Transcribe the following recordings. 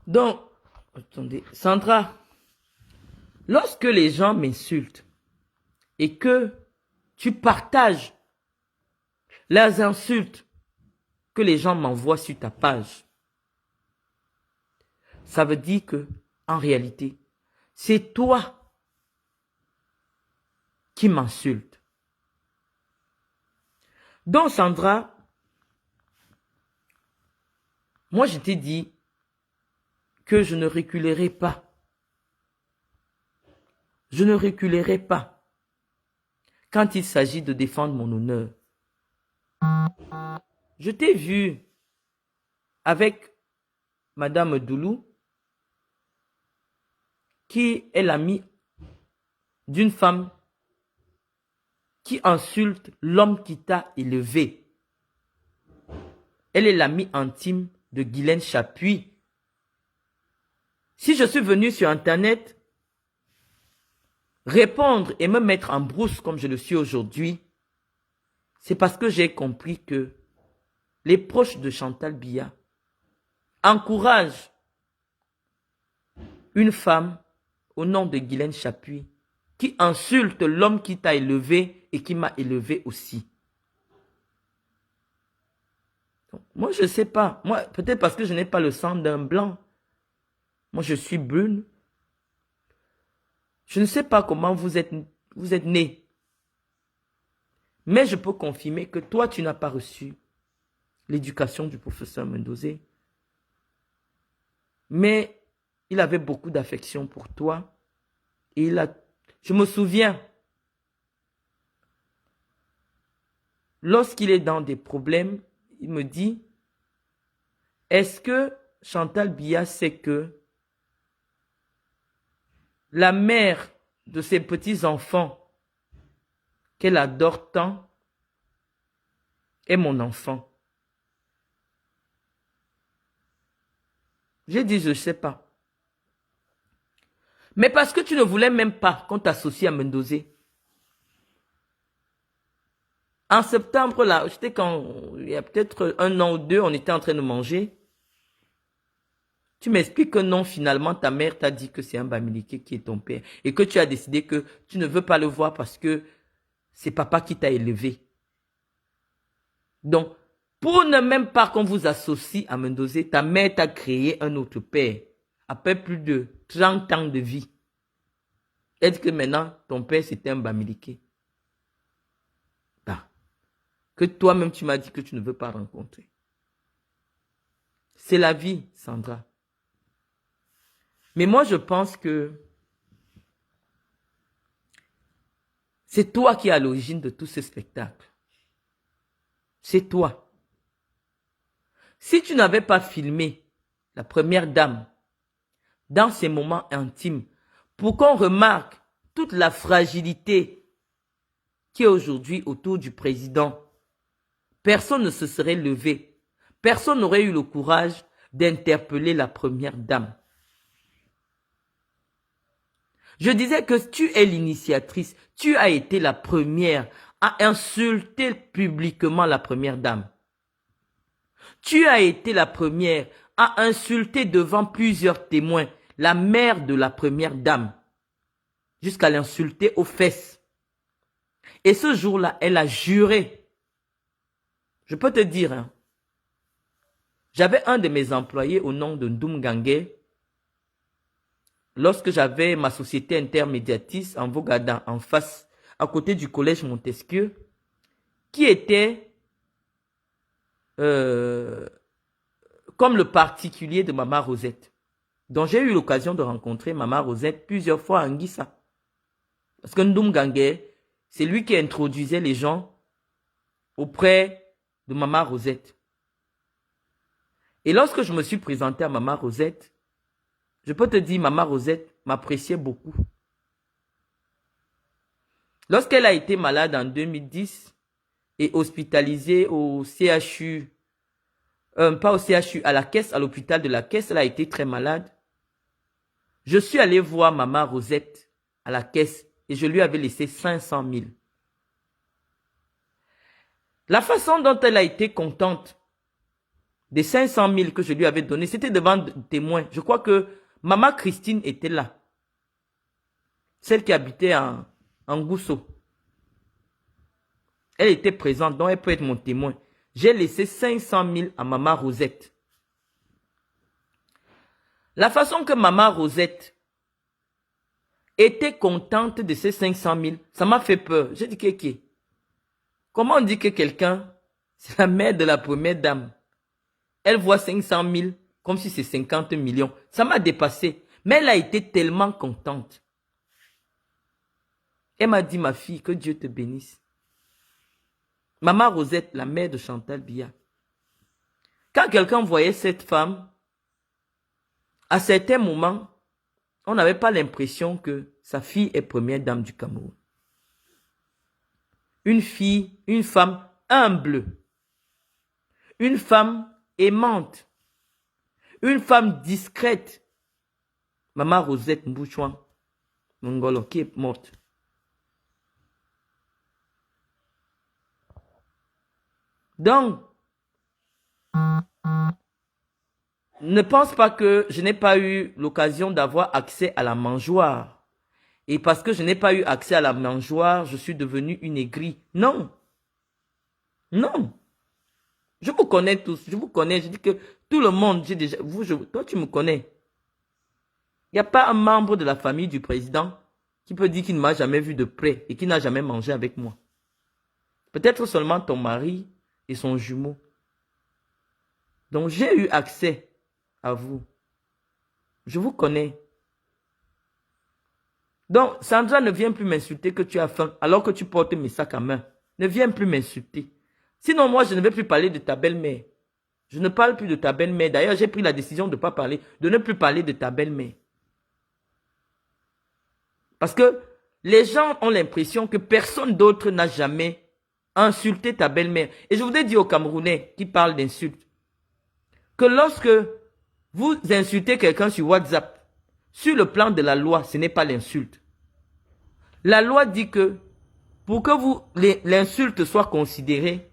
Donc, attendez, Sandra, lorsque les gens m'insultent et que tu partages leurs insultes que les gens m'envoient sur ta page, ça veut dire que, en réalité, c'est toi qui m'insultes. Donc, Sandra, moi, je t'ai dit que je ne reculerai pas. Je ne reculerai pas quand il s'agit de défendre mon honneur. Je t'ai vu avec Madame Doulou, qui est l'amie d'une femme qui insulte l'homme qui t'a élevé. Elle est l'amie intime de Guylaine Chapuis. Si je suis venu sur Internet répondre et me mettre en brousse comme je le suis aujourd'hui, c'est parce que j'ai compris que les proches de Chantal Biya encouragent une femme au nom de Guylaine Chapuis qui insulte l'homme qui t'a élevé et qui m'a élevé aussi. Donc, moi, je ne sais pas. Moi, peut-être parce que je n'ai pas le sang d'un blanc. Moi, je suis brune. Je ne sais pas comment vous êtes nés. Mais je peux confirmer que toi, tu n'as pas reçu l'éducation du professeur Mendozé. Mais il avait beaucoup d'affection pour toi. Et je me souviens, lorsqu'il est dans des problèmes, il me dit, est-ce que Chantal Biya sait que la mère de ses petits-enfants, qu'elle adore tant, est mon enfant? J'ai dit, je ne sais pas. Mais parce que tu ne voulais même pas qu'on t'associe à Mendozé. En septembre, là, j'étais il y a peut-être 1 an ou 2, on était en train de manger. Tu m'expliques que non, finalement, ta mère t'a dit que c'est un Bamileke qui est ton père. Et que tu as décidé que tu ne veux pas le voir parce que c'est papa qui t'a élevé. Donc, pour ne même pas qu'on vous associe à Mendozé, ta mère t'a créé un autre père. Après plus de 30 ans de vie. Est-ce que maintenant, ton père, c'était un Bamileke? Que toi-même, tu m'as dit que tu ne veux pas rencontrer. C'est la vie, Sandra. Mais moi, je pense que c'est toi qui es à l'origine de tout ce spectacle. C'est toi. Si tu n'avais pas filmé la première dame dans ces moments intimes pour qu'on remarque toute la fragilité qui est aujourd'hui autour du président, personne ne se serait levé. Personne n'aurait eu le courage d'interpeller la première dame. Je disais que tu es l'initiatrice. Tu as été la première à insulter publiquement la première dame. Tu as été la première à insulter devant plusieurs témoins la mère de la première dame, jusqu'à l'insulter aux fesses. Et ce jour-là, elle a juré. Je peux te dire, hein, j'avais un de mes employés au nom de Ndoum Gangue. Lorsque j'avais ma société intermédiatrice en Vogada, en face, à côté du collège Montesquieu, qui était comme le particulier de Maman Rosette. Donc j'ai eu l'occasion de rencontrer Maman Rosette plusieurs fois à Nguissa. Parce que Ndoum Gangue, c'est lui qui introduisait les gens auprès de Maman Rosette. Et lorsque je me suis présenté à Maman Rosette, je peux te dire, Maman Rosette m'appréciait beaucoup. Lorsqu'elle a été malade en 2010 et hospitalisée au CHU, pas au CHU, à la caisse, à l'hôpital de la caisse, elle a été très malade. Je suis allé voir Maman Rosette à la caisse et je lui avais laissé 500 000. La façon dont elle a été contente des 500 000 que je lui avais donné, c'était devant témoins. Je crois que Maman Christine était là. Celle qui habitait en Gousso. Elle était présente, donc elle peut être mon témoin. J'ai laissé 500 000 à Maman Rosette. La façon que Maman Rosette était contente de ces 500 000, ça m'a fait peur. J'ai dit, Kéké, comment on dit que quelqu'un, c'est la mère de la première dame, elle voit 500 000 comme si c'est 50 millions. Ça m'a dépassé. Mais elle a été tellement contente. Elle m'a dit, ma fille, que Dieu te bénisse. Maman Rosette, la mère de Chantal Biya. Quand quelqu'un voyait cette femme, à certains moments, on n'avait pas l'impression que sa fille est première dame du Cameroun. Une fille, une femme humble. Une femme aimante. Une femme discrète. Maman Rosette Mbouchouan, Mongolo, qui est morte. Donc, ne pense pas que je n'ai pas eu l'occasion d'avoir accès à la mangeoire. Et parce que je n'ai pas eu accès à la mangeoire, je suis devenu une aigrie. Non. Non. Je vous connais tous. Je vous connais. Je dis que tout le monde, j'ai déjà... toi, tu me connais. Il n'y a pas un membre de la famille du président qui peut dire qu'il ne m'a jamais vu de près et qui n'a jamais mangé avec moi. Peut-être seulement ton mari et son jumeau. Donc, j'ai eu accès à vous. Je vous connais. Donc, Sandra ne vient plus m'insulter que tu as faim alors que tu portes mes sacs à main. Ne viens plus m'insulter. Sinon, moi, je ne vais plus parler de ta belle-mère. Je ne parle plus de ta belle-mère. D'ailleurs, j'ai pris la décision de ne plus parler de ta belle-mère. Parce que les gens ont l'impression que personne d'autre n'a jamais insulté ta belle-mère. Et je voudrais dire aux Camerounais qui parlent d'insultes que lorsque vous insultez quelqu'un sur WhatsApp, sur le plan de la loi, ce n'est pas l'insulte. La loi dit que pour que l'insulte soit considérée,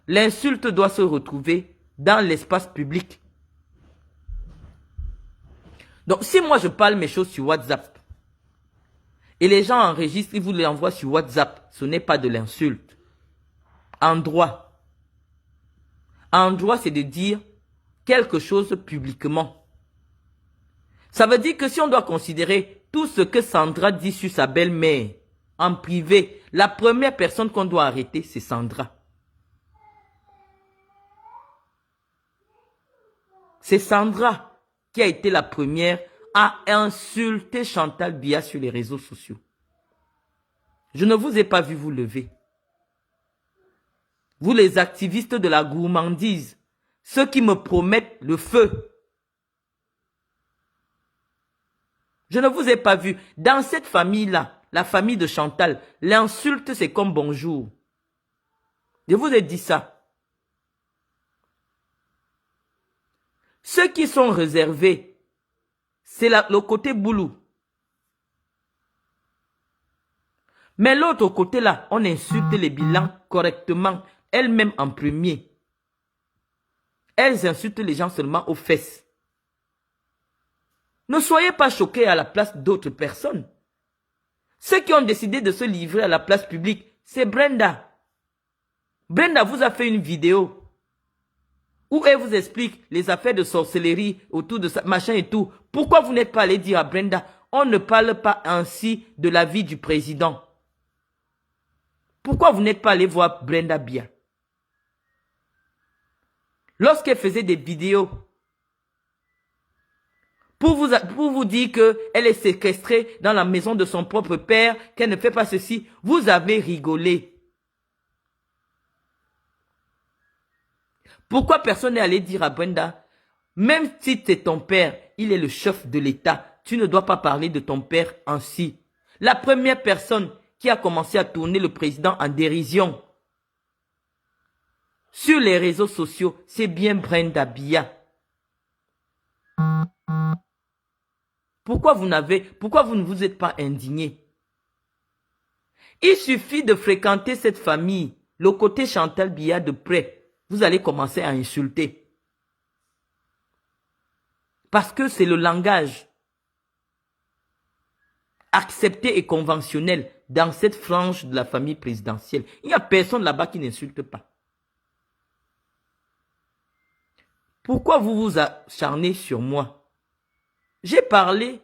l'insulte doit se retrouver dans l'espace public. Donc, si moi je parle mes choses sur WhatsApp, et les gens enregistrent, ils vous l'envoient sur WhatsApp, ce n'est pas de l'insulte. En droit. En droit, c'est de dire quelque chose publiquement. Ça veut dire que si on doit considérer tout ce que Sandra dit sur sa belle-mère en privé, la première personne qu'on doit arrêter, c'est Sandra. C'est Sandra qui a été la première à insulter Chantal Biya sur les réseaux sociaux. Je ne vous ai pas vu vous lever. Vous les activistes de la gourmandise, ceux qui me promettent le feu. Je ne vous ai pas vu. Dans cette famille-là, la famille de Chantal, l'insulte c'est comme bonjour. Je vous ai dit ça. Ceux qui sont réservés, c'est le côté boulot. Mais l'autre côté là, on insulte les bilans correctement, elles-mêmes en premier. Elles insultent les gens seulement aux fesses. Ne soyez pas choqués à la place d'autres personnes. Ceux qui ont décidé de se livrer à la place publique, c'est Brenda. Brenda vous a fait une vidéo où elle vous explique les affaires de sorcellerie autour de ça, machin et tout. Pourquoi vous n'êtes pas allé dire à Brenda, on ne parle pas ainsi de la vie du président? Pourquoi vous n'êtes pas allé voir Brenda Biya? Lorsqu'elle faisait des vidéos pour vous dire qu'elle est séquestrée dans la maison de son propre père, qu'elle ne fait pas ceci, vous avez rigolé. Pourquoi personne n'est allé dire à Brenda, même si c'est ton père, il est le chef de l'État, tu ne dois pas parler de ton père ainsi. La première personne qui a commencé à tourner le président en dérision sur les réseaux sociaux, c'est bien Brenda Biya. Pourquoi vous ne vous êtes pas indigné? Il suffit de fréquenter cette famille, le côté Chantal Biya de près. Vous allez commencer à insulter. Parce que c'est le langage accepté et conventionnel dans cette frange de la famille présidentielle. Il n'y a personne là-bas qui n'insulte pas. Pourquoi vous vous acharnez sur moi? J'ai parlé,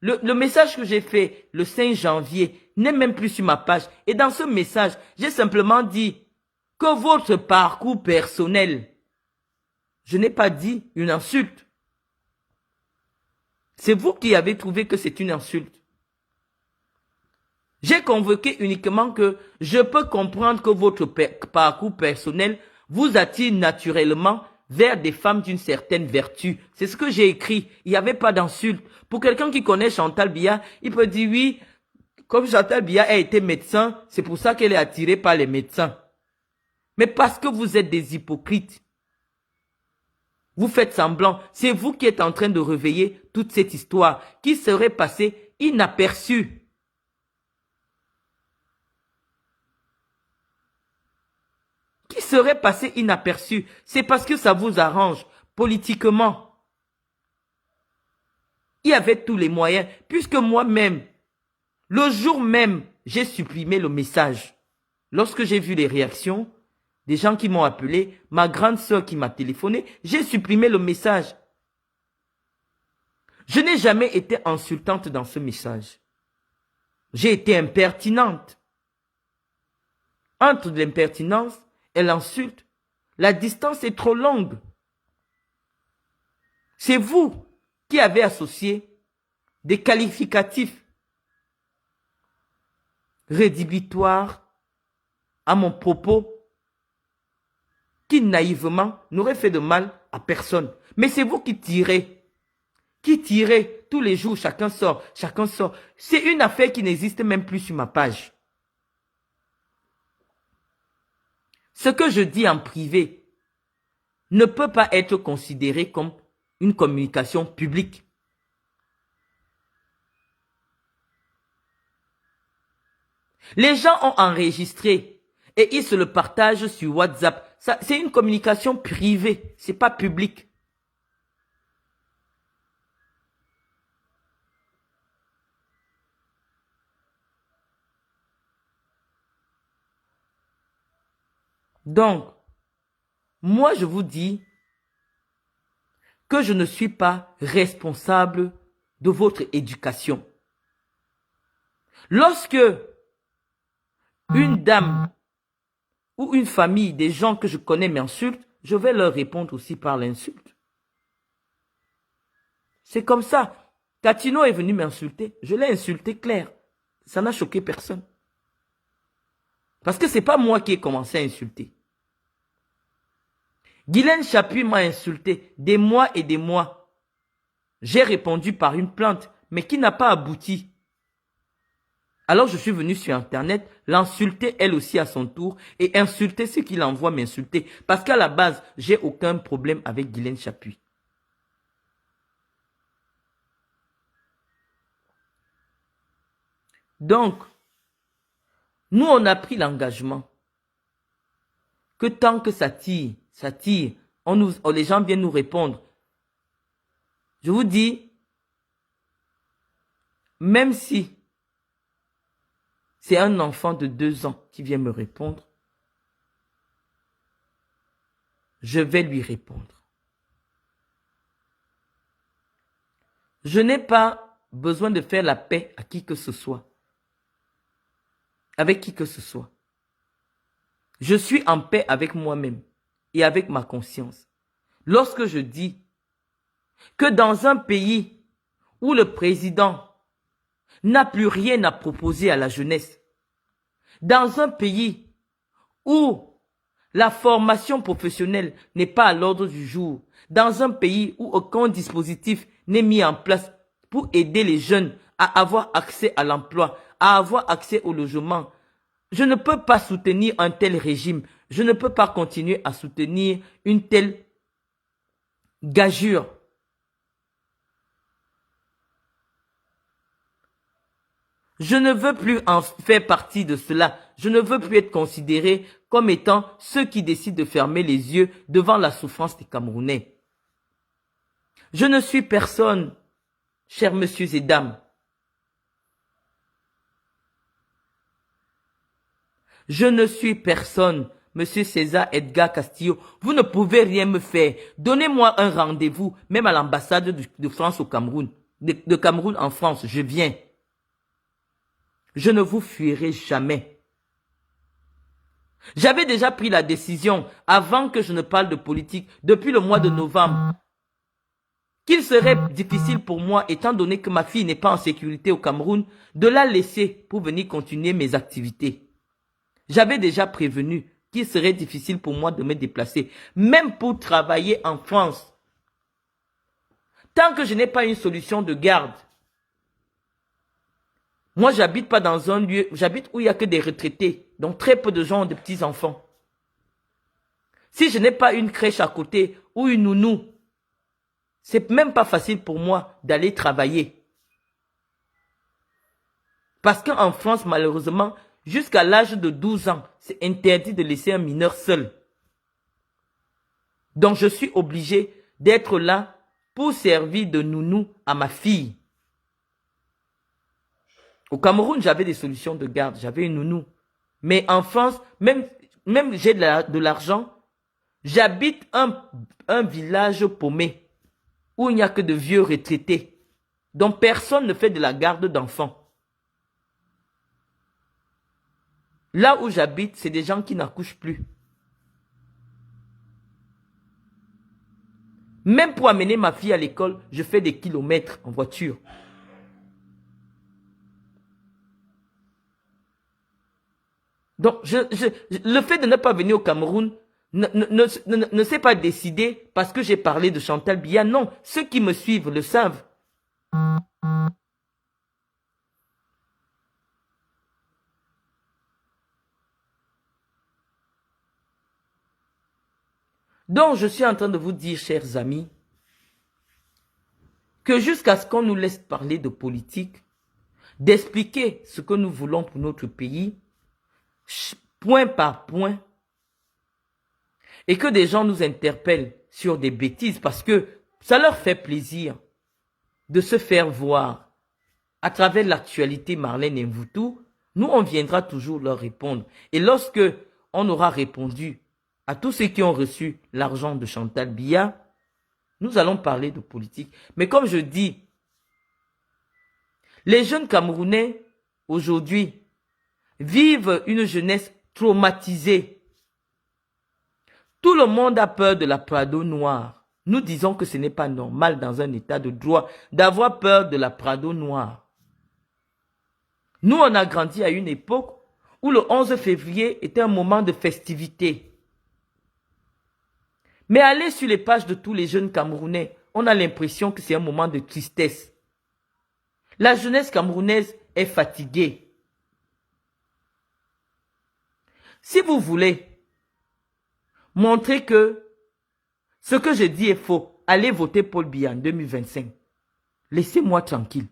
le message que j'ai fait le 5 janvier n'est même plus sur ma page. Et dans ce message, j'ai simplement dit que votre parcours personnel, je n'ai pas dit une insulte. C'est vous qui avez trouvé que c'est une insulte. J'ai convoqué uniquement que je peux comprendre que votre parcours personnel vous attire naturellement vers des femmes d'une certaine vertu. C'est ce que j'ai écrit. Il n'y avait pas d'insulte. Pour quelqu'un qui connaît Chantal Biya, il peut dire oui, comme Chantal Biya a été médecin, c'est pour ça qu'elle est attirée par les médecins. Mais parce que vous êtes des hypocrites. Vous faites semblant. C'est vous qui êtes en train de réveiller toute cette histoire qui serait passée inaperçue. Qui serait passé inaperçu. C'est parce que ça vous arrange politiquement. Il y avait tous les moyens, puisque moi-même, le jour même, j'ai supprimé le message. Lorsque j'ai vu les réactions, des gens qui m'ont appelé, ma grande sœur qui m'a téléphoné, j'ai supprimé le message. Je n'ai jamais été insultante dans ce message. J'ai été impertinente. Entre l'impertinence et l'insulte, la distance est trop longue. C'est vous qui avez associé des qualificatifs rédhibitoires à mon propos qui naïvement n'aurait fait de mal à personne. Mais c'est vous qui tirez tous les jours, chacun sort. C'est une affaire qui n'existe même plus sur ma page. Ce que je dis en privé ne peut pas être considéré comme une communication publique. Les gens ont enregistré et ils se le partagent sur WhatsApp. C'est une communication privée, c'est pas public. Donc, moi je vous dis que je ne suis pas responsable de votre éducation. Lorsque une dame ou une famille, des gens que je connais m'insultent, je vais leur répondre aussi par l'insulte. C'est comme ça. Catino est venu m'insulter, je l'ai insulté clair. Ça n'a choqué personne. Parce que c'est pas moi qui ai commencé à insulter. Guylaine Chapuis m'a insulté des mois et des mois. J'ai répondu par une plainte, mais qui n'a pas abouti. Alors je suis venu sur Internet, l'insulter elle aussi à son tour et insulter ceux qui l'envoient m'insulter. Parce qu'à la base, j'ai aucun problème avec Guylaine Chapuis. Donc, nous on a pris l'engagement que tant que ça tire, les gens viennent nous répondre. Je vous dis, même si c'est un enfant de 2 ans qui vient me répondre, je vais lui répondre. Je n'ai pas besoin de faire la paix à qui que ce soit. Avec qui que ce soit. Je suis en paix avec moi-même et avec ma conscience. Lorsque je dis que dans un pays où le président n'a plus rien à proposer à la jeunesse, dans un pays où la formation professionnelle n'est pas à l'ordre du jour, dans un pays où aucun dispositif n'est mis en place pour aider les jeunes à avoir accès à l'emploi, à avoir accès au logement, je ne peux pas soutenir un tel régime. Je ne peux pas continuer à soutenir une telle gageure. Je ne veux plus en faire partie de cela. Je ne veux plus être considéré comme étant ceux qui décident de fermer les yeux devant la souffrance des Camerounais. Je ne suis personne, chers messieurs et dames. Je ne suis personne, monsieur César Edgar Castillo. Vous ne pouvez rien me faire. Donnez-moi un rendez-vous, même à l'ambassade de France au Cameroun. De Cameroun en France, je viens. Je ne vous fuirai jamais. J'avais déjà pris la décision, avant que je ne parle de politique, depuis le mois de novembre, qu'il serait difficile pour moi, étant donné que ma fille n'est pas en sécurité au Cameroun, de la laisser pour venir continuer mes activités. J'avais déjà prévenu qu'il serait difficile pour moi de me déplacer, même pour travailler en France. Tant que je n'ai pas une solution de garde. Moi, j'habite pas dans un lieu, j'habite où il n'y a que des retraités, donc très peu de gens ont des petits-enfants. Si je n'ai pas une crèche à côté ou une nounou, c'est même pas facile pour moi d'aller travailler. Parce qu'en France, malheureusement, jusqu'à l'âge de 12 ans, c'est interdit de laisser un mineur seul. Donc, je suis obligé d'être là pour servir de nounou à ma fille. Au Cameroun, j'avais des solutions de garde, j'avais une nounou. Mais en France, même j'ai de l'argent, j'habite un village paumé où il n'y a que de vieux retraités. Donc personne ne fait de la garde d'enfants. Là où j'habite, c'est des gens qui n'accouchent plus. Même pour amener ma fille à l'école, je fais des kilomètres en voiture. Donc, le fait de ne pas venir au Cameroun ne s'est pas décidé parce que j'ai parlé de Chantal Biya. Non, ceux qui me suivent le savent. Donc, je suis en train de vous dire, chers amis, que jusqu'à ce qu'on nous laisse parler de politique, d'expliquer ce que nous voulons pour notre pays, point par point, et que des gens nous interpellent sur des bêtises parce que ça leur fait plaisir de se faire voir à travers l'actualité Marlène Mvoutou, nous on viendra toujours leur répondre. Et lorsque on aura répondu à tous ceux qui ont reçu l'argent de Chantal Biya, nous allons parler de politique. Mais comme je dis, les jeunes Camerounais aujourd'hui vivent une jeunesse traumatisée. Tout le monde a peur de la Prado noire. Nous disons que ce n'est pas normal dans un état de droit d'avoir peur de la Prado noire. Nous, on a grandi à une époque où le 11 février était un moment de festivité. Mais aller sur les pages de tous les jeunes Camerounais, on a l'impression que c'est un moment de tristesse. La jeunesse camerounaise est fatiguée. Si vous voulez montrer que ce que je dis est faux, allez voter Paul Biya en 2025. Laissez-moi tranquille.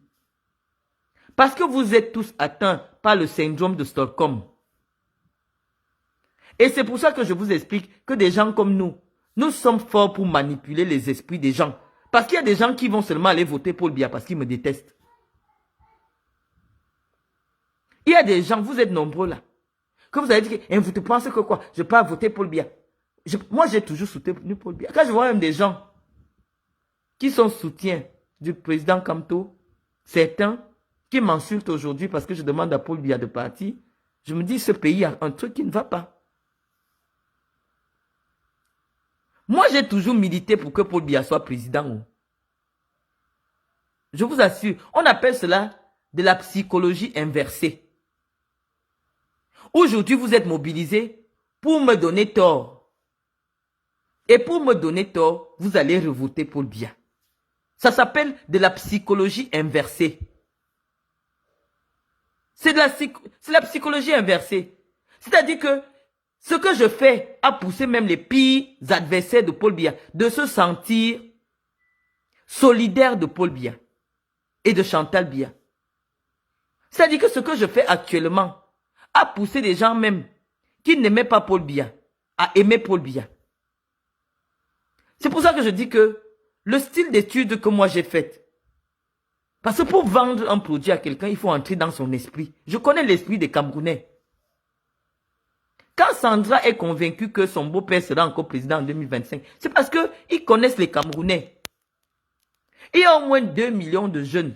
Parce que vous êtes tous atteints par le syndrome de Stockholm. Et c'est pour ça que je vous explique que des gens comme nous sommes forts pour manipuler les esprits des gens. Parce qu'il y a des gens qui vont seulement aller voter Paul Biya parce qu'ils me détestent. Il y a des gens, vous êtes nombreux là, que vous avez dit que vous te pensez que quoi, je peux pas voter Paul Biya. Moi, j'ai toujours soutenu Paul Biya. Quand je vois même des gens qui sont soutiens du président Kamto, certains qui m'insultent aujourd'hui parce que je demande à Paul Biya de partir, je me dis, ce pays a un truc qui ne va pas. Moi, j'ai toujours milité pour que Paul Biya soit président. Je vous assure, on appelle cela de la psychologie inversée. Aujourd'hui, vous êtes mobilisés pour me donner tort. Et pour me donner tort, vous allez revoter Paul Biya. Ça s'appelle de la psychologie inversée. C'est la psychologie inversée. C'est-à-dire que ce que je fais a poussé même les pires adversaires de Paul Biya de se sentir solidaires de Paul Biya et de Chantal Biya. C'est-à-dire que ce que je fais actuellement a poussé des gens même qui n'aimaient pas Paul Biya à aimer Paul Biya. C'est pour ça que je dis que le style d'étude que moi j'ai fait. Parce que pour vendre un produit à quelqu'un, il faut entrer dans son esprit. Je connais l'esprit des Camerounais. Quand Sandra est convaincue que son beau-père sera encore président en 2025, c'est parce qu'ils connaissent les Camerounais. Il y a au moins 2 millions de jeunes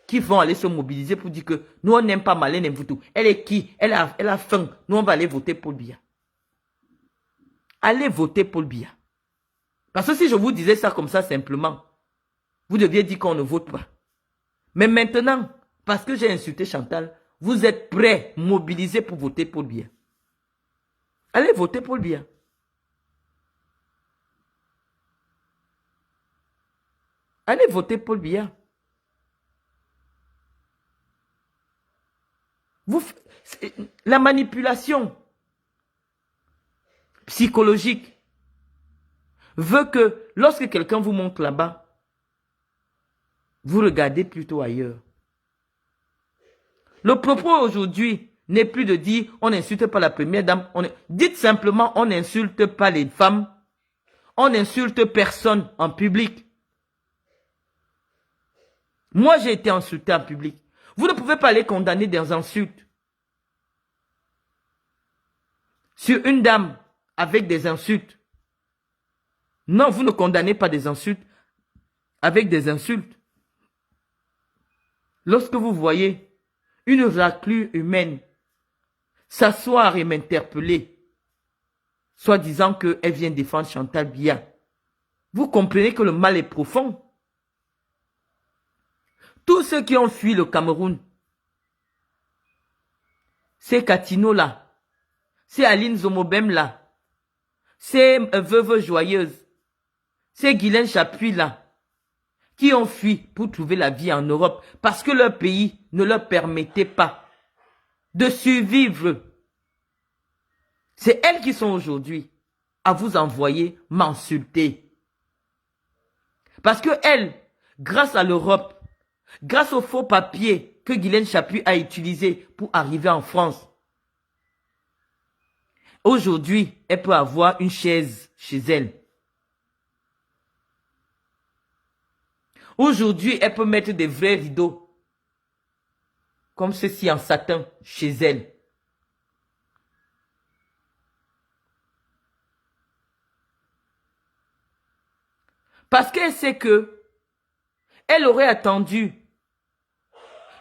qui vont aller se mobiliser pour dire que nous, on n'aime pas Marlène Mvuto. Elle est qui? Elle a faim. Nous, on va aller voter Paul Biya. Allez voter Paul Biya. Parce que si je vous disais ça comme ça simplement, vous deviez dire qu'on ne vote pas. Mais maintenant, parce que j'ai insulté Chantal, vous êtes prêts, mobilisés pour voter Paul Biya. Allez voter Paul Biya. Allez voter Paul Biya. La manipulation psychologique veut que lorsque quelqu'un vous montre là-bas, vous regardez plutôt ailleurs. Le propos aujourd'hui n'est plus de dire on n'insulte pas la première dame. Dites simplement on n'insulte pas les femmes. On n'insulte personne en public. Moi, j'ai été insulté en public. Vous ne pouvez pas les condamner des insultes. Sur une dame avec des insultes. Non, vous ne condamnez pas des insultes avec des insultes. Lorsque vous voyez une raclure humaine s'asseoir et m'interpeller, soit disant qu'elle vient défendre Chantal Biya, vous comprenez que le mal est profond. Tous ceux qui ont fui le Cameroun, c'est Katino là, c'est Aline Zomobem là, c'est Veuve Joyeuse, c'est Guylaine Chapuis là, qui ont fui pour trouver la vie en Europe parce que leur pays ne leur permettait pas de survivre. C'est elles qui sont aujourd'hui à vous envoyer m'insulter. Parce que elles, grâce à l'Europe, grâce aux faux papiers que Guylaine Chapuis a utilisés pour arriver en France, aujourd'hui, elle peut avoir une chaise chez elle. Aujourd'hui, elle peut mettre des vrais rideaux, comme ceci en satin, chez elle. Parce qu'elle sait que elle aurait attendu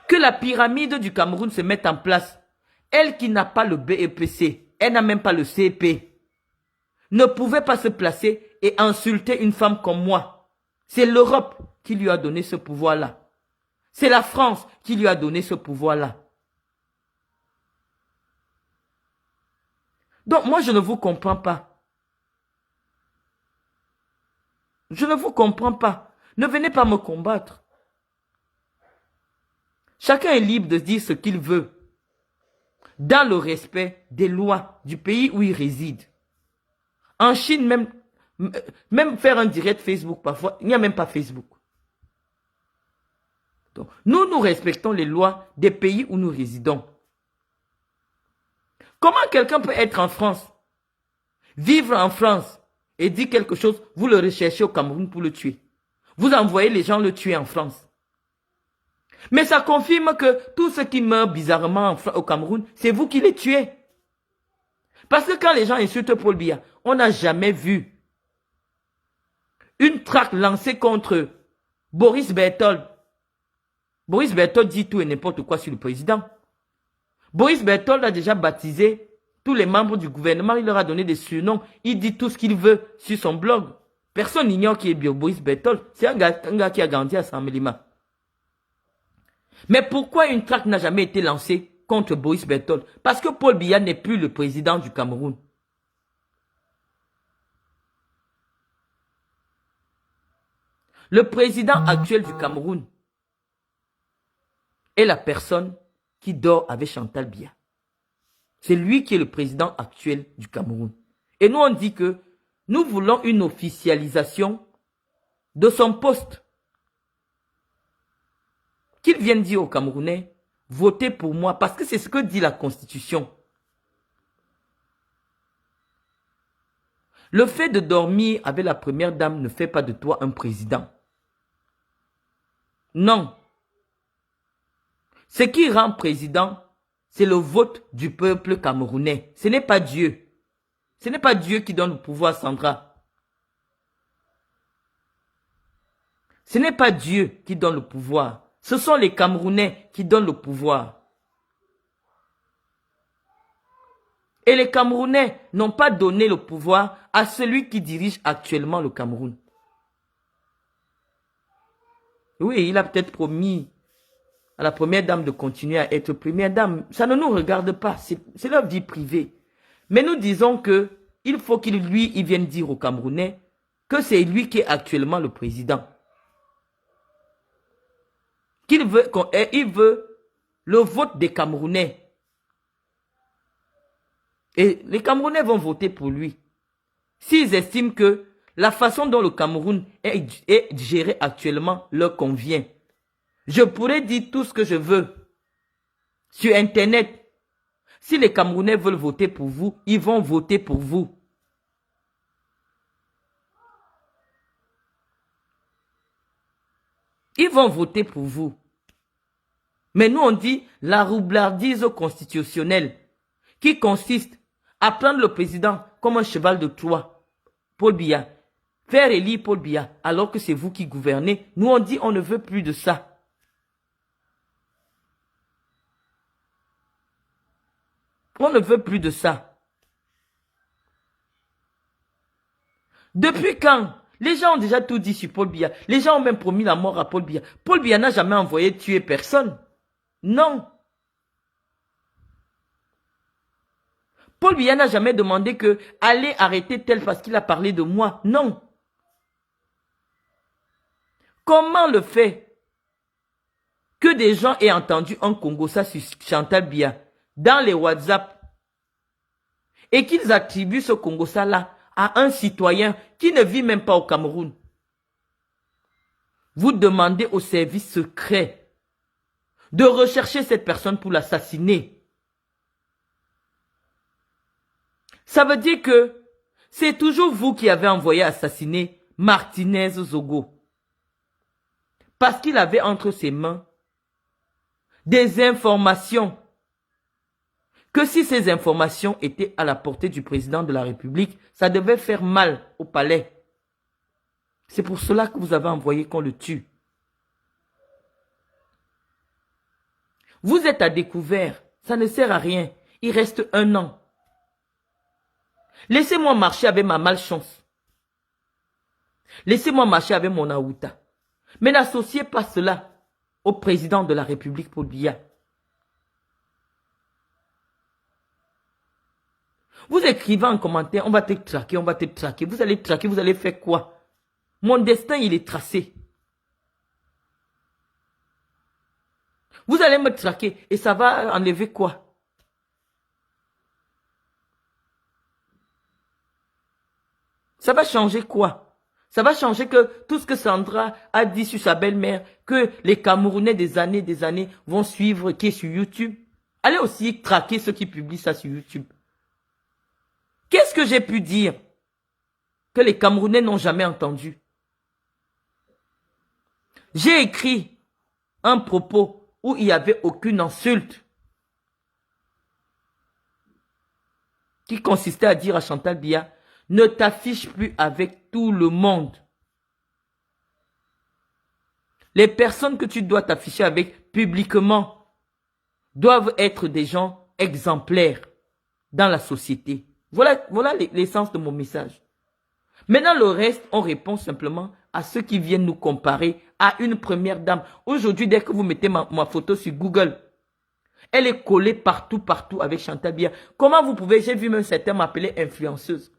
que la pyramide du Cameroun se mette en place. Elle qui n'a pas le BEPC, elle n'a même pas le CP, ne pouvait pas se placer et insulter une femme comme moi. C'est l'Europe qui lui a donné ce pouvoir-là. C'est la France qui lui a donné ce pouvoir-là. Donc moi, je ne vous comprends pas. Je ne vous comprends pas. Ne venez pas me combattre. Chacun est libre de dire ce qu'il veut, dans le respect des lois du pays où il réside. En Chine, même faire un direct Facebook parfois, il n'y a même pas Facebook. Donc, nous respectons les lois des pays où nous résidons. Comment quelqu'un peut être en France, vivre en France et dire quelque chose, vous le recherchez au Cameroun pour le tuer. Vous envoyez les gens le tuer en France. Mais ça confirme que tous ceux qui meurent bizarrement au Cameroun, c'est vous qui les tuez. Parce que quand les gens insultent Paul Biya, on n'a jamais vu une traque lancée contre Boris Berthold. Boris Berthold dit tout et n'importe quoi sur le président. Boris Berthold a déjà baptisé tous les membres du gouvernement, il leur a donné des surnoms, il dit tout ce qu'il veut sur son blog. Personne n'ignore qui est Boris Berthold, c'est un gars qui a grandi à Saint-Mélima. Mais pourquoi une traque n'a jamais été lancée contre Boris Berthold? Parce que Paul Biya n'est plus le président du Cameroun. Le président actuel du Cameroun est la personne qui dort avec Chantal Biya. C'est lui qui est le président actuel du Cameroun. Et nous, on dit que nous voulons une officialisation de son poste. Qu'il vienne dire aux Camerounais, votez pour moi, parce que c'est ce que dit la Constitution. Le fait de dormir avec la première dame ne fait pas de toi un président. Non. Ce qui rend président, c'est le vote du peuple camerounais. Ce n'est pas Dieu. Ce n'est pas Dieu qui donne le pouvoir à Sandra. Ce n'est pas Dieu qui donne le pouvoir. Ce sont les Camerounais qui donnent le pouvoir. Et les Camerounais n'ont pas donné le pouvoir à celui qui dirige actuellement le Cameroun. Oui, il a peut-être promis à la première dame de continuer à être première dame. Ça ne nous regarde pas, c'est leur vie privée. Mais nous disons que il faut qu'il il vienne dire aux Camerounais que c'est lui qui est actuellement le président. Il veut le vote des Camerounais. Et les Camerounais vont voter pour lui. S'ils estiment que la façon dont le Cameroun est géré actuellement leur convient. Je pourrais dire tout ce que je veux sur Internet. Si les Camerounais veulent voter pour vous, ils vont voter pour vous. Ils vont voter pour vous. Mais nous, on dit la roublardise constitutionnelle qui consiste à prendre le président comme un cheval de Troie, Paul Biya, faire élire Paul Biya, alors que c'est vous qui gouvernez. Nous, on dit on ne veut plus de ça. On ne veut plus de ça. Depuis quand? Les gens ont déjà tout dit sur Paul Biya. Les gens ont même promis la mort à Paul Biya. Paul Biya n'a jamais envoyé tuer personne. Non. Paul Biya n'a jamais demandé que allez arrêter tel parce qu'il a parlé de moi. Non. Comment le fait que des gens aient entendu un Congo ça sur Chantal Biya dans les WhatsApp et qu'ils attribuent ce Congo ça là à un citoyen qui ne vit même pas au Cameroun? Vous demandez au service secret de rechercher cette personne pour l'assassiner. Ça veut dire que c'est toujours vous qui avez envoyé assassiner Martinez Zogo. Parce qu'il avait entre ses mains des informations. Que si ces informations étaient à la portée du président de la République, ça devait faire mal au palais. C'est pour cela que vous avez envoyé qu'on le tue. Vous êtes à découvert. Ça ne sert à rien. Il reste 1 an. Laissez-moi marcher avec ma malchance. Laissez-moi marcher avec mon aouta. Mais n'associez pas cela au président de la République, Paul Biya. Vous écrivez en commentaire, on va te traquer, on va te traquer. Vous allez traquer, vous allez faire quoi? Mon destin, il est tracé. Vous allez me traquer et ça va enlever quoi? Ça va changer quoi? Ça va changer que tout ce que Sandra a dit sur sa belle-mère, que les Camerounais des années vont suivre, qui est sur YouTube. Allez aussi traquer ceux qui publient ça sur YouTube. Qu'est-ce que j'ai pu dire que les Camerounais n'ont jamais entendu? J'ai écrit un propos où il n'y avait aucune insulte qui consistait à dire à Chantal Biya, ne t'affiche plus avec tout le monde. Les personnes que tu dois t'afficher avec publiquement doivent être des gens exemplaires dans la société. Voilà l'essence de mon message. Maintenant, le reste, on répond simplement à ceux qui viennent nous comparer à une première dame. Aujourd'hui, dès que vous mettez ma photo sur Google, elle est collée partout avec Chantal Biya. Comment vous pouvez, j'ai vu même certains m'appeler influenceuse.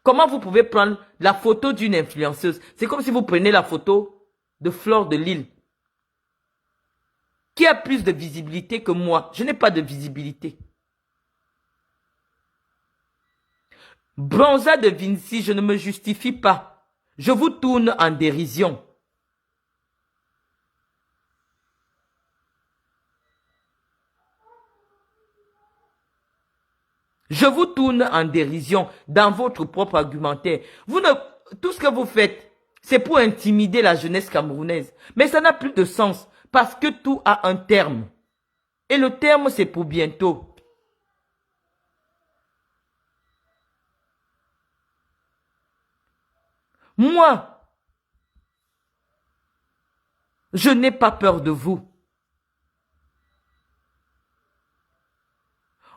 Comment vous pouvez prendre la photo d'une influenceuse? C'est comme si vous prenez la photo de Fleur de Lille. Qui a plus de visibilité que moi? Je n'ai pas de visibilité. Bronza de Vinci, je ne me justifie pas. Je vous tourne en dérision. Je vous tourne en dérision dans votre propre argumentaire. Vous ne, tout ce que vous faites, c'est pour intimider la jeunesse camerounaise. Mais ça n'a plus de sens parce que tout a un terme. Et le terme, c'est pour bientôt. Moi, je n'ai pas peur de vous.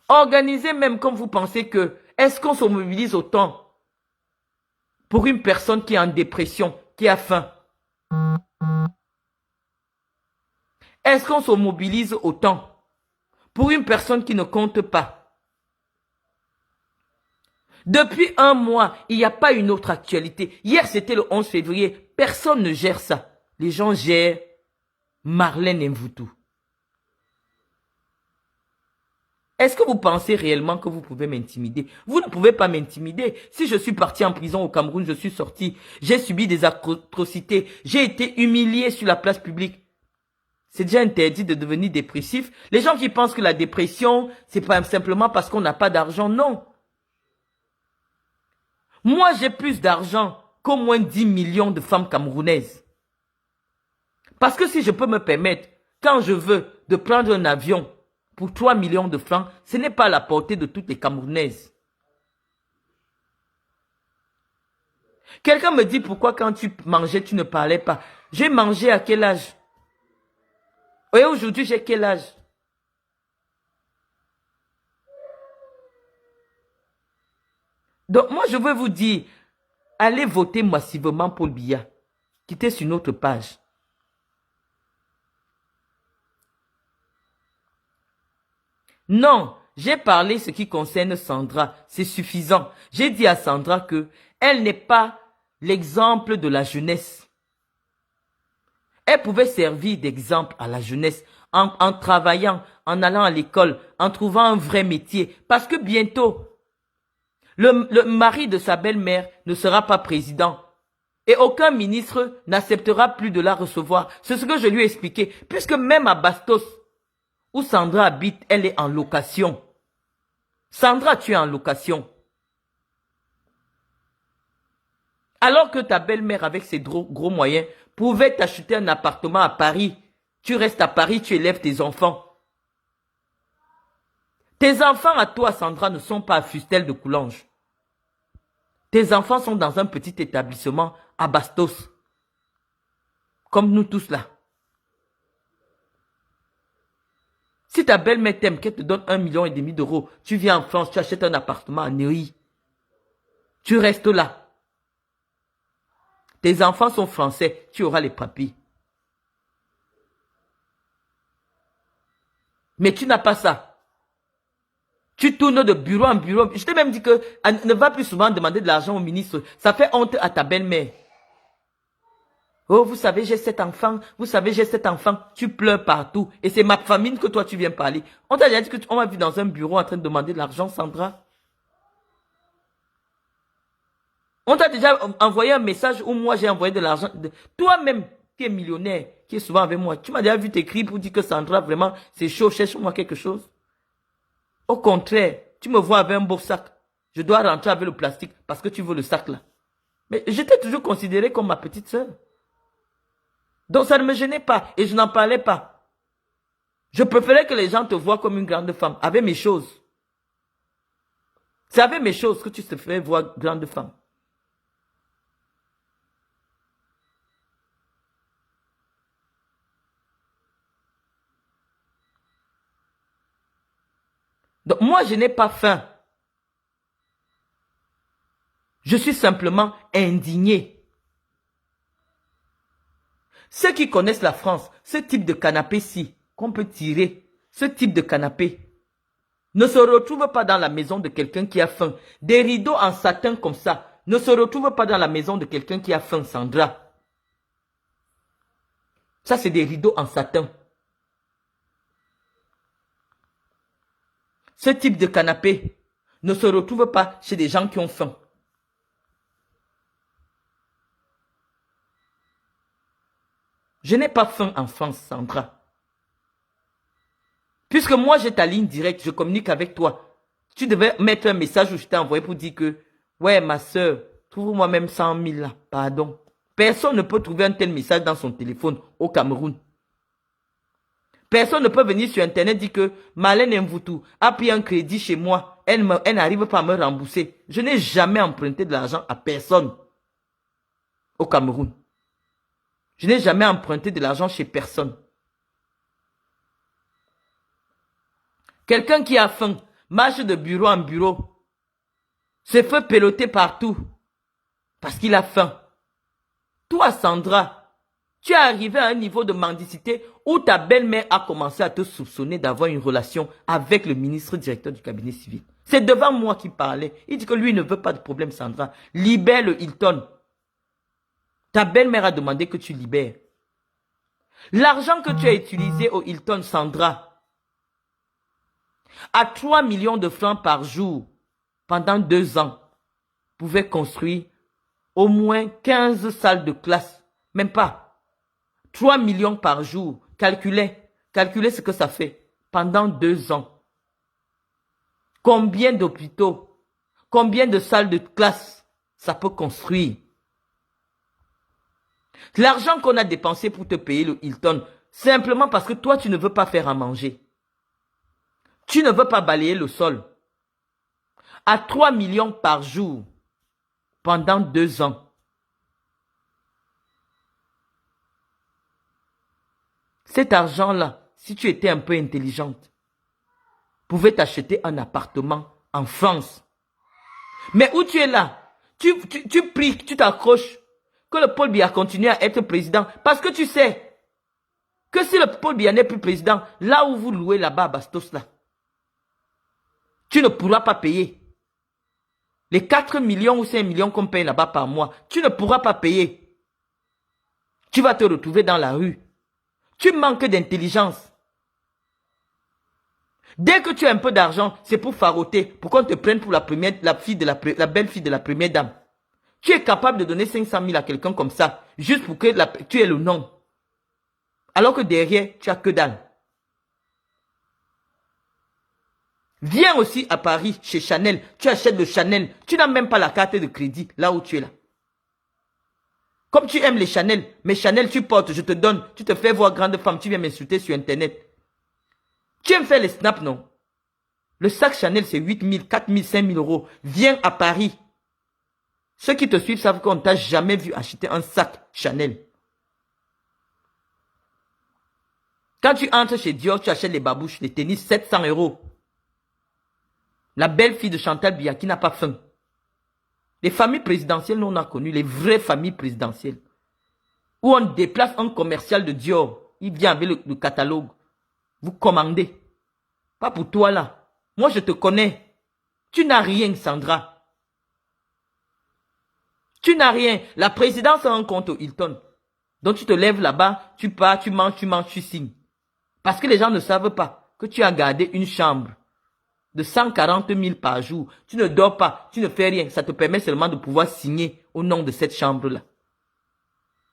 Organisez même comme vous pensez que, est-ce qu'on se mobilise autant pour une personne qui est en dépression, qui a faim? Est-ce qu'on se mobilise autant pour une personne qui ne compte pas? Depuis un mois, il n'y a pas une autre actualité. Hier, c'était le 11 février. Personne ne gère ça. Les gens gèrent Marlène Mvutu. Est-ce que vous pensez réellement que vous pouvez m'intimider? Vous ne pouvez pas m'intimider. Si je suis parti en prison au Cameroun, je suis sorti. J'ai subi des atrocités. J'ai été humilié sur la place publique. C'est déjà interdit de devenir dépressif. Les gens qui pensent que la dépression, c'est pas simplement parce qu'on n'a pas d'argent. Non. Moi, j'ai plus d'argent qu'au moins 10 millions de femmes camerounaises. Parce que si je peux me permettre, quand je veux, de prendre un avion pour 3 millions de francs, ce n'est pas à la portée de toutes les Camerounaises. Quelqu'un me dit pourquoi quand tu mangeais, tu ne parlais pas. J'ai mangé à quel âge? Et aujourd'hui, j'ai quel âge? Donc moi, je veux vous dire, allez voter massivement Paul Biya. Quittez sur notre page. Non, j'ai parlé ce qui concerne Sandra. C'est suffisant. J'ai dit à Sandra que elle n'est pas l'exemple de la jeunesse. Elle pouvait servir d'exemple à la jeunesse en travaillant, en allant à l'école, en trouvant un vrai métier. Parce que bientôt, le mari de sa belle-mère ne sera pas président. Et aucun ministre n'acceptera plus de la recevoir. C'est ce que je lui ai expliqué. Puisque même à Bastos, où Sandra habite, elle est en location. Sandra, tu es en location. Alors que ta belle-mère, avec ses gros moyens, pouvait t'acheter un appartement à Paris. Tu restes à Paris, tu élèves tes enfants. Tes enfants à toi, Sandra, ne sont pas à Fustel de Coulanges. Tes enfants sont dans un petit établissement à Bastos. Comme nous tous là. Si ta belle-mère t'aime, qu'elle te donne 1,5 million d'euros, tu viens en France, tu achètes un appartement à Neuilly. Tu restes là. Tes enfants sont français, tu auras les papiers. Mais tu n'as pas ça. Tu tournes de bureau en bureau. Je t'ai même dit que ne va plus souvent demander de l'argent au ministre. Ça fait honte à ta belle-mère. Oh, vous savez, j'ai 7 enfants. Vous savez, j'ai 7 enfants. Tu pleures partout. Et c'est ma famille que toi, tu viens parler. On t'a déjà dit qu'on m'a vu dans un bureau en train de demander de l'argent, Sandra. On t'a déjà envoyé un message où moi, j'ai envoyé de l'argent. Toi-même, qui es millionnaire, qui est souvent avec moi, tu m'as déjà vu t'écrire pour dire que Sandra, vraiment, c'est chaud, cherche-moi quelque chose. Au contraire, tu me vois avec un beau sac. Je dois rentrer avec le plastique parce que tu veux le sac là. Mais je t'ai toujours considéré comme ma petite sœur. Donc ça ne me gênait pas et je n'en parlais pas. Je préférais que les gens te voient comme une grande femme, avec mes choses. C'est avec mes choses que tu te fais voir grande femme. Donc moi je n'ai pas faim. Je suis simplement indigné. Ceux qui connaissent la France, ce type de canapé-ci, qu'on peut tirer, ce type de canapé, ne se retrouve pas dans la maison de quelqu'un qui a faim. Des rideaux en satin comme ça, ne se retrouvent pas dans la maison de quelqu'un qui a faim, Sandra. Ça, c'est des rideaux en satin. Ce type de canapé ne se retrouve pas chez des gens qui ont faim. Je n'ai pas faim en France, Sandra. Puisque moi, j'ai ta ligne directe, je communique avec toi. Tu devais mettre un message où je t'ai envoyé pour dire que, ouais, ma soeur, trouve-moi même 100 000 là, pardon. Personne ne peut trouver un tel message dans son téléphone au Cameroun. Personne ne peut venir sur Internet et dire que Marlène Mvoutou a pris un crédit chez moi. Elle n'arrive pas à me rembourser. Je n'ai jamais emprunté de l'argent à personne au Cameroun. Je n'ai jamais emprunté de l'argent chez personne. Quelqu'un qui a faim, marche de bureau en bureau, se fait peloter partout parce qu'il a faim. Toi, Sandra, tu es arrivé à un niveau de mendicité où ta belle-mère a commencé à te soupçonner d'avoir une relation avec le ministre directeur du cabinet civil. C'est devant moi qu'il parlait. Il dit que lui ne veut pas de problème, Sandra. Libère le Hilton. Ta belle-mère a demandé que tu libères. L'argent que tu as utilisé au Hilton, Sandra, à 3 millions de francs par jour, pendant 2 ans, pouvait construire au moins 15 salles de classe. Même pas. 3 millions par jour. Calculez ce que ça fait pendant 2 ans. Combien d'hôpitaux, combien de salles de classe ça peut construire? L'argent qu'on a dépensé pour te payer le Hilton, simplement parce que toi, tu ne veux pas faire à manger. Tu ne veux pas balayer le sol. À 3 millions par jour, pendant 2 ans. Cet argent-là, si tu étais un peu intelligente, pouvait t'acheter un appartement en France. Mais où tu es là? Tu pries, tu t'accroches que le Paul Biya continue à être président. Parce que tu sais que si le Paul Biya n'est plus président, là où vous louez là-bas à Bastos, là, tu ne pourras pas payer. Les 4 millions ou 5 millions qu'on paye là-bas par mois, tu ne pourras pas payer. Tu vas te retrouver dans la rue. Tu manques d'intelligence. Dès que tu as un peu d'argent, c'est pour faroter, pour qu'on te prenne pour la belle-fille de la première dame. Tu es capable de donner 500 000 à quelqu'un comme ça, juste pour que tu aies le nom. Alors que derrière, tu as que dalle. Viens aussi à Paris, chez Chanel. Tu achètes le Chanel. Tu n'as même pas la carte de crédit, là où tu es là. Comme tu aimes les Chanel, mais Chanel tu portes, je te donne. Tu te fais voir grande femme, tu viens m'insulter sur Internet. Tu aimes faire les snaps, non? Le sac Chanel, c'est 8 000, 4 000, 5 000 euros. Viens à Paris. Ceux qui te suivent savent qu'on ne t'a jamais vu acheter un sac Chanel. Quand tu entres chez Dior, tu achètes les babouches, les tennis, 700 euros. La belle-fille de Chantal Biya qui n'a pas faim. Les familles présidentielles, nous on a connu, les vraies familles présidentielles. Où on déplace un commercial de Dior. Il vient avec le catalogue. Vous commandez. Pas pour toi là. Moi je te connais. Tu n'as rien, Sandra. Tu n'as rien. La présidence a un compte au Hilton. Donc tu te lèves là-bas, tu pars, tu manges, tu signes. Parce que les gens ne savent pas que tu as gardé une chambre de 140 000 par jour. Tu ne dors pas, tu ne fais rien. Ça te permet seulement de pouvoir signer au nom de cette chambre-là.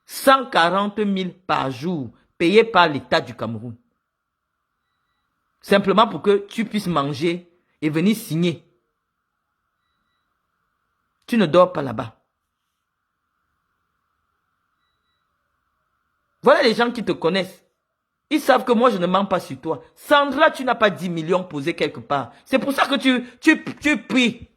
140 000 par jour, payé par l'État du Cameroun. Simplement pour que tu puisses manger et venir signer. Tu ne dors pas là-bas. Voilà les gens qui te connaissent. Ils savent que moi, je ne mens pas sur toi. Sandra, tu n'as pas 10 millions posés quelque part. C'est pour ça que tu pries.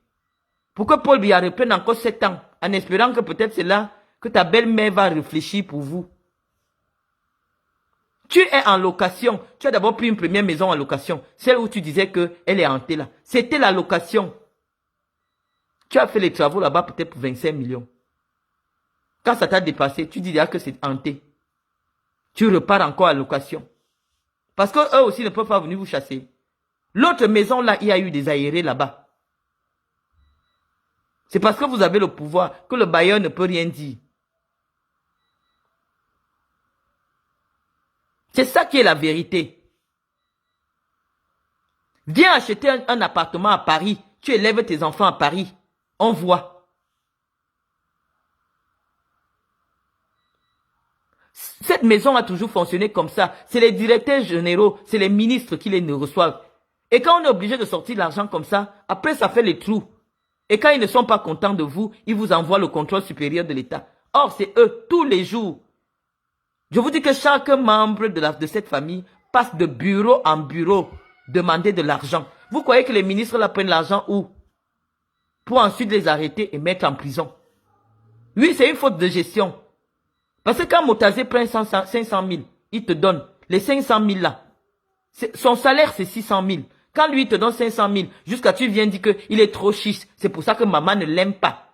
Pour que Paul Biya reprenne encore 7 ans. En espérant que peut-être c'est là que ta belle-mère va réfléchir pour vous. Tu es en location. Tu as d'abord pris une première maison en location. Celle où tu disais qu'elle est hantée là. C'était la location. Tu as fait les travaux là-bas peut-être pour 25 millions. Quand ça t'a dépassé, tu diras que c'est hanté. Tu repars encore à location. Parce qu'eux aussi ne peuvent pas venir vous chasser. L'autre maison là, il y a eu des aérés là-bas. C'est parce que vous avez le pouvoir que le bailleur ne peut rien dire. C'est ça qui est la vérité. Viens acheter un appartement à Paris. Tu élèves tes enfants à Paris. On voit. Cette maison a toujours fonctionné comme ça. C'est les directeurs généraux, c'est les ministres qui les reçoivent. Et quand on est obligé de sortir l'argent comme ça, après ça fait les trous. Et quand ils ne sont pas contents de vous, ils vous envoient le contrôle supérieur de l'État. Or, c'est eux, tous les jours. Je vous dis que chaque membre de cette famille passe de bureau en bureau, demander de l'argent. Vous croyez que les ministres là prennent l'argent où? Pour ensuite les arrêter et mettre en prison. Oui, c'est une faute de gestion. Parce que quand Motazé prend 500 000, il te donne les 500 000 là. Son salaire, c'est 600 000. Quand lui, il te donne 500 000, jusqu'à tu viens dire qu'il est trop chiche. C'est pour ça que maman ne l'aime pas.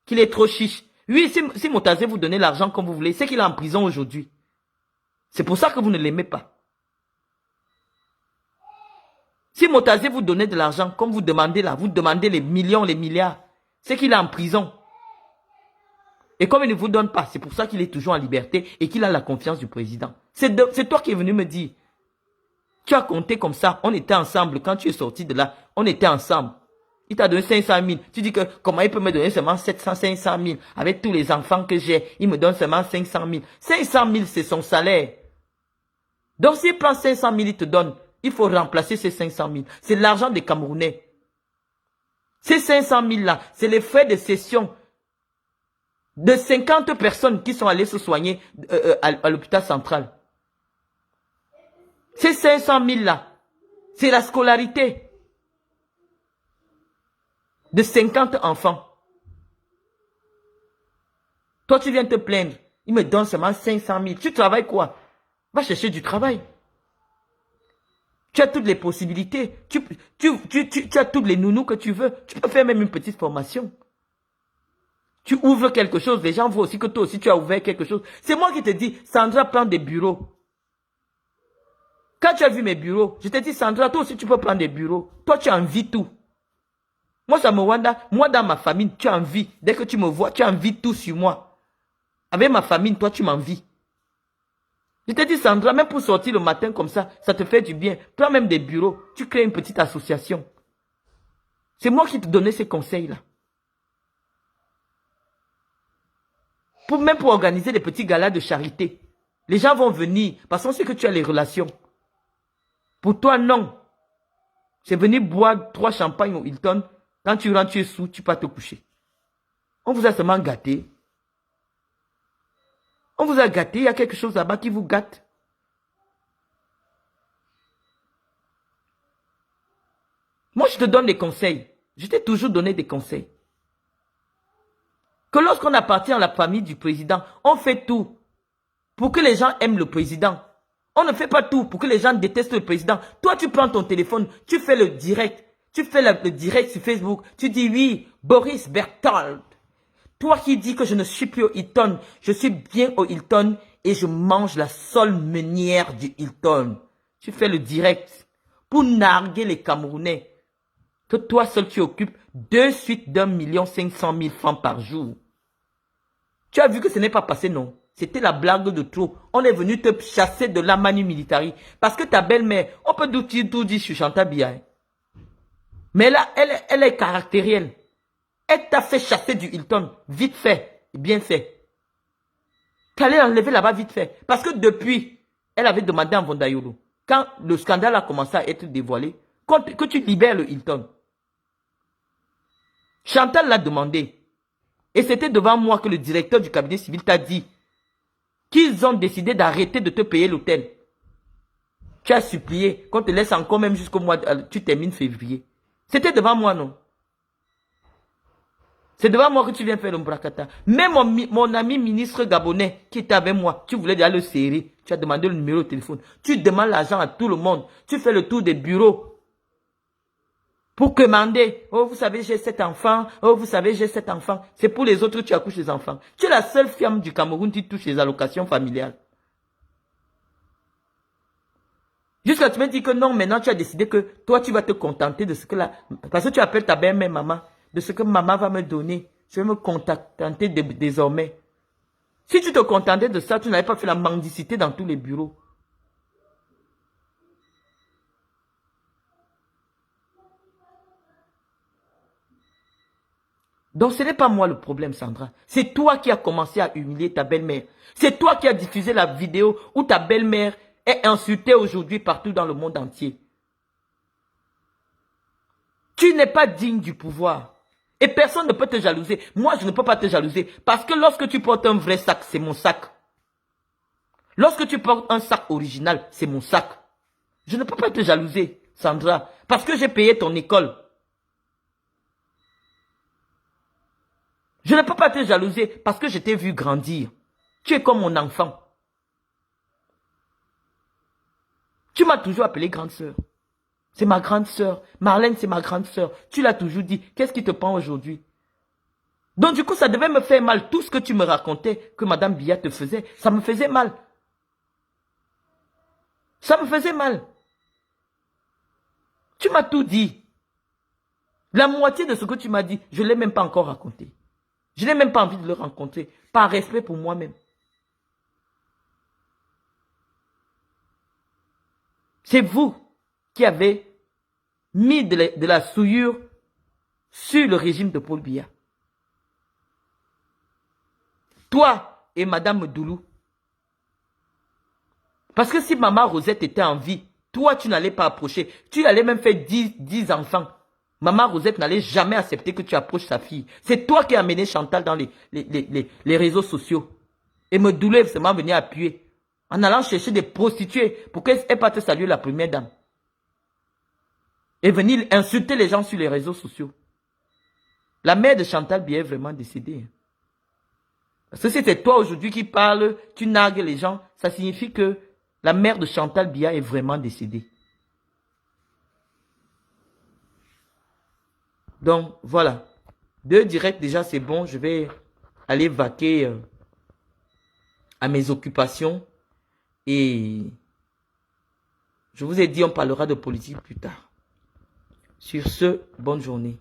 Qu'il est trop chiche. Oui, si Motazé vous donnez l'argent comme vous voulez, c'est qu'il est en prison aujourd'hui. C'est pour ça que vous ne l'aimez pas. Si Motazé vous donnez de l'argent, comme vous demandez là, vous demandez les millions, les milliards, c'est qu'il est en prison. Et comme il ne vous donne pas, c'est pour ça qu'il est toujours en liberté et qu'il a la confiance du président. C'est toi qui es venu me dire. Tu as compté comme ça, on était ensemble. Quand tu es sorti de là, on était ensemble. Il t'a donné 500 000. Tu dis que comment il peut me donner seulement 500 000 avec tous les enfants que j'ai. Il me donne seulement 500 000. 500 000, c'est son salaire. Donc s'il prend 500 000, il te donne. Il faut remplacer ces 500 000. C'est l'argent des Camerounais. Ces 500 000 là, c'est les frais de session de 50 personnes qui sont allées se soigner à l'hôpital central. Ces 500 000 là, c'est la scolarité de 50 enfants. Toi, tu viens te plaindre. Il me donne seulement 500 000. Tu travailles quoi? Va chercher du travail. Tu as toutes les possibilités. Tu as toutes les nounous que tu veux. Tu peux faire même une petite formation. Tu ouvres quelque chose. Les gens voient aussi que toi aussi tu as ouvert quelque chose. C'est moi qui te dis, Sandra, prends des bureaux. Quand tu as vu mes bureaux, je t'ai dit, Sandra, toi aussi tu peux prendre des bureaux. Toi, tu envies tout. Moi, ça me wanda. Moi, dans ma famille, tu envies. Dès que tu me vois, tu envies tout sur moi. Avec ma famille, toi, tu m'envies. Je t'ai dit, Sandra, même pour sortir le matin comme ça te fait du bien. Prends même des bureaux. Tu crées une petite association. C'est moi qui te donnais ces conseils-là. Même pour organiser des petits galas de charité. Les gens vont venir parce qu'on sait que tu as les relations. Pour toi, non. C'est venir boire 3 champagnes au Hilton. Quand tu rentres, tu es sous, tu peux te coucher. On vous a seulement gâté. On vous a gâté, il y a quelque chose là-bas qui vous gâte. Moi, je te donne des conseils. Je t'ai toujours donné des conseils. Que lorsqu'on appartient à la famille du président, on fait tout pour que les gens aiment le président. On ne fait pas tout pour que les gens détestent le président. Toi, tu prends ton téléphone, tu fais le direct. Tu fais le direct sur Facebook. Tu dis oui, Boris Berthold. Toi qui dis que je ne suis plus au Hilton, je suis bien au Hilton et je mange la seule meunière du Hilton. Tu fais le direct pour narguer les Camerounais. Que toi seul tu occupes de suite d'1 500 000 francs par jour. Tu as vu que ce n'est pas passé, non? C'était la blague de trop. On est venu te chasser de la manu militari. Parce que ta belle-mère, on peut tout dire sur Chantal Biya. Mais là, elle est caractérielle. Elle t'a fait chasser du Hilton. Vite fait. Bien fait. T'allais l'enlever là-bas vite fait. Parce que depuis, elle avait demandé à Vondayolo, quand le scandale a commencé à être dévoilé, que tu libères le Hilton. Chantal l'a demandé. Et c'était devant moi que le directeur du cabinet civil t'a dit qu'ils ont décidé d'arrêter de te payer l'hôtel. Tu as supplié qu'on te laisse encore même jusqu'au mois, tu termines février. C'était devant moi, non? C'est devant moi que tu viens faire le bracata. Même mon ami ministre gabonais qui était avec moi, tu voulais déjà le serrer. Tu as demandé le numéro de téléphone. Tu demandes l'argent à tout le monde. Tu fais le tour des bureaux. Pour commander, oh vous savez j'ai 7 enfants, oh vous savez j'ai 7 enfants. C'est pour les autres que tu accouches les enfants. Tu es la seule femme du Cameroun qui touche les allocations familiales. Jusqu'à tu me dis que non, maintenant tu as décidé que toi tu vas te contenter de ce que là, parce que tu appelles ta belle-mère maman, de ce que maman va me donner. Je vais me contenter désormais. Si tu te contentais de ça, tu n'avais pas fait la mendicité dans tous les bureaux. Donc ce n'est pas moi le problème, Sandra. C'est toi qui as commencé à humilier ta belle-mère. C'est toi qui as diffusé la vidéo où ta belle-mère est insultée aujourd'hui partout dans le monde entier. Tu n'es pas digne du pouvoir. Et personne ne peut te jalouser. Moi, je ne peux pas te jalouser. Parce que lorsque tu portes un vrai sac, c'est mon sac. Lorsque tu portes un sac original, c'est mon sac. Je ne peux pas te jalouser, Sandra. Parce que j'ai payé ton école. Je ne peux pas te jalouser parce que je t'ai vu grandir. Tu es comme mon enfant. Tu m'as toujours appelé grande sœur. C'est ma grande sœur. Marlène, c'est ma grande sœur. Tu l'as toujours dit. Qu'est-ce qui te prend aujourd'hui? Donc du coup, ça devait me faire mal. Tout ce que tu me racontais que Madame Biya te faisait, ça me faisait mal. Ça me faisait mal. Tu m'as tout dit. La moitié de ce que tu m'as dit, je ne l'ai même pas encore raconté. Je n'ai même pas envie de le rencontrer. Par respect pour moi-même. C'est vous qui avez mis de la souillure sur le régime de Paul Biya. Toi et Madame Doulou. Parce que si Maman Rosette était en vie, toi tu n'allais pas approcher. Tu allais même faire 10 enfants. Maman Rosette n'allait jamais accepter que tu approches sa fille. C'est toi qui as amené Chantal dans les réseaux sociaux. Et me Doulou seulement venir appuyer. En allant chercher des prostituées pour qu'elle pas te saluer la première dame. Et venir insulter les gens sur les réseaux sociaux. La mère de Chantal Biya est vraiment décédée. Parce que si c'est toi aujourd'hui qui parles, tu nargues les gens, ça signifie que la mère de Chantal Biya est vraiment décédée. Donc, voilà. 2 directs, déjà, c'est bon. Je vais aller vaquer à mes occupations. Et je vous ai dit, on parlera de politique plus tard. Sur ce, bonne journée.